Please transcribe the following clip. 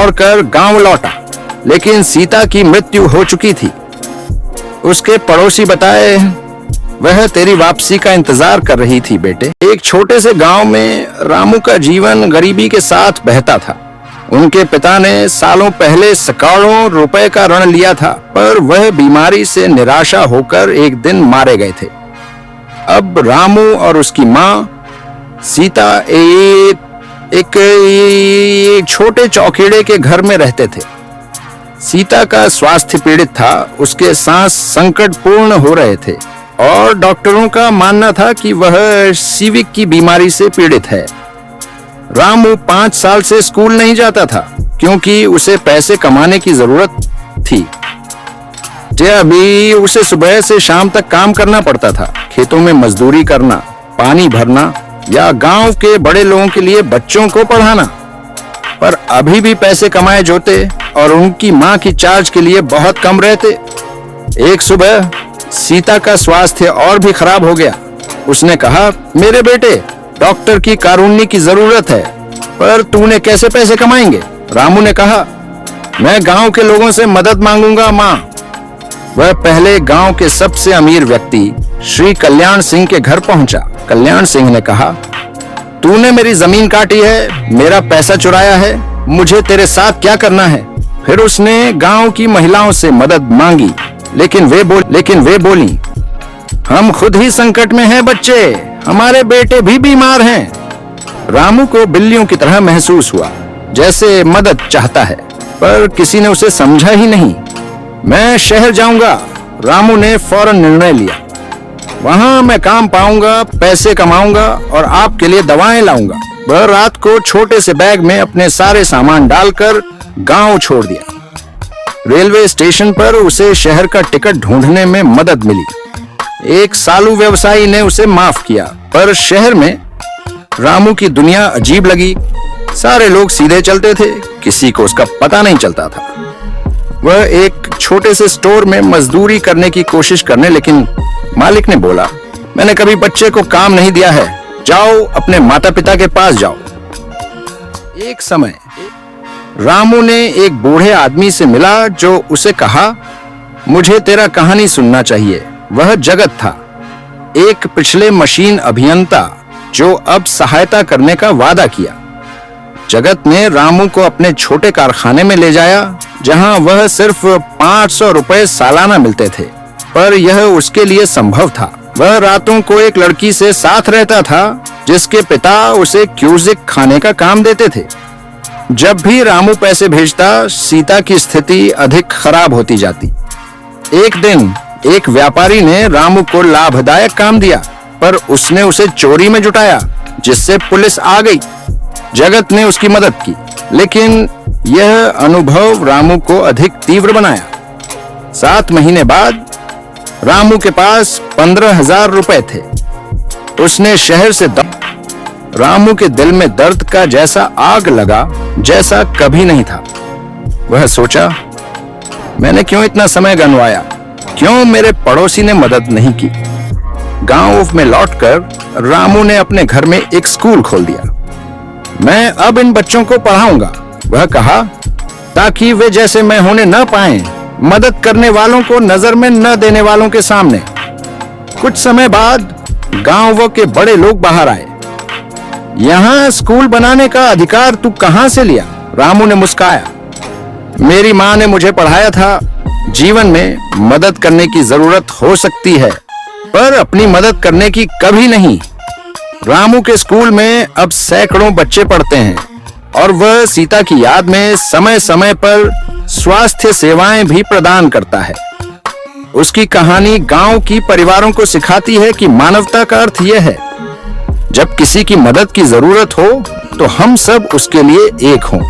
दौड़कर गांव लौटा, लेकिन सीता की मृत्यु हो चुकी थी। उसके पड़ोसी बताए, वह तेरी वापसी का इंतजार कर रही थी बेटे। एक छोटे से गांव में रामू का जीवन गरीबी के साथ बहता था। उनके पिता ने सालों पहले सैकड़ों रुपए का ऋण लिया था, पर वह बीमारी से निराशा होकर एक दिन मारे गए थे। अब रामू और उसकी माँ सीता एक छोटे चौकीड़े के घर में रहते थे। सीता का स्वास्थ्य पीड़ित था, उसके सांस संकटपूर्ण हो रहे थे और डॉक्टरों का मानना था कि वह सीविक की बीमारी से पीड़ित है। रामू 5 साल से स्कूल नहीं जाता था क्योंकि उसे पैसे कमाने की जरूरत थी। अभी उसे सुबह से शाम तक काम करना पड़ता था, खेतों में मजदूरी करना, पानी भरना या गांव के बड़े लोगों के लिए बच्चों को पढ़ाना। पर अभी भी पैसे कमाए जोते और उनकी माँ की चार्ज के लिए बहुत कम रहते। एक सुबह सीता का स्वास्थ्य और भी खराब हो गया। उसने कहा, मेरे बेटे, डॉक्टर की कारुण्य की जरूरत है, पर तूने कैसे पैसे कमाएंगे? रामू ने कहा, मैं गांव के लोगों से मदद मांगूंगा माँ। वह पहले गांव के सबसे अमीर व्यक्ति श्री कल्याण सिंह के घर पहुंचा। कल्याण सिंह ने कहा, तूने मेरी जमीन काटी है, मेरा पैसा चुराया है, मुझे तेरे साथ क्या करना है? फिर उसने गांव की महिलाओं से मदद मांगी, लेकिन वे बोली, हम खुद ही संकट में हैं बच्चे, हमारे बेटे भी बीमार हैं। रामू को बिल्लियों की तरह महसूस हुआ, जैसे मदद चाहता है, पर किसी ने उसे समझा ही नहीं। मैं शहर जाऊंगा, रामू ने फौरन निर्णय लिया। वहां मैं काम पाऊंगा, पैसे कमाऊंगा और आपके लिए दवाएं लाऊंगा। वह रात को छोटे से बैग में अपने सारे सामान डालकर गांव छोड़ दिया। रेलवे स्टेशन पर उसे शहर का टिकट ढूंढने में मदद मिली। एक सालू व्यवसायी ने उसे माफ किया, पर शहर में रामू की दुनिया अजीब लगी। सारे लोग सीधे चलते थे, किसी को उसका पता नहीं चलता था। वह एक छोटे से स्टोर में मजदूरी करने की कोशिश करने, लेकिन मालिक ने बोला, मैंने कभी बच्चे को काम नहीं दिया है, जाओ अपने माता पिता के पास जाओ। एक समय रामू ने एक बूढ़े आदमी से मिला जो उसे कहा, मुझे तेरा कहानी सुनना चाहिए। वह जगत था, एक पिछले मशीन अभियंता जो अब सहायता करने का वादा किया। जगत ने रामू को अपने छोटे कारखाने में ले जाया, जहां वह सिर्फ 500 रुपए सालाना मिलते थे, पर यह उसके लिए संभव था। वह रातों को एक लड़की से साथ रहता था जिसके पिता उसे क्यूजिक खाने का काम देते थे। जब भी रामू पैसे भेजता, सीता की स्थिति अधिक खराब होती जाती। एक दिन एक व्यापारी ने रामू को लाभदायक काम दिया, पर उसने उसे चोरी में जुटाया, जिससे पुलिस आ गई। जगत ने उसकी मदद की, लेकिन यह अनुभव रामू को अधिक तीव्र बनाया। 7 महीने बाद रामू के पास 15,000 रुपए थे। उसने शहर से रामू के दिल में दर्द का जैसा आग लगा जैसा कभी नहीं था। वह सोचा, मैंने क्यों इतना समय गंवाया, क्यों मेरे पड़ोसी ने मदद नहीं की। गांव में लौटकर रामू ने अपने घर में एक स्कूल खोल दिया। मैं अब इन बच्चों को पढ़ाऊंगा, वह कहा, ताकि वे जैसे मैं होने न पाएं, मदद करने वालों को नजर में न देने वालों के सामने। कुछ समय बाद गांव के बड़े लोग बाहर आए। यहाँ स्कूल बनाने का अधिकार तू कहां से लिया? रामू ने मुस्काया, मेरी माँ ने मुझे पढ़ाया था, जीवन में मदद करने की जरूरत हो सकती है, पर अपनी मदद करने की कभी नहीं। रामू के स्कूल में अब सैकड़ों बच्चे पढ़ते हैं और वह सीता की याद में समय समय पर स्वास्थ्य सेवाएं भी प्रदान करता है। उसकी कहानी गांव की परिवारों को सिखाती है कि मानवता का अर्थ यह है, जब किसी की मदद की जरूरत हो तो हम सब उसके लिए एक हों।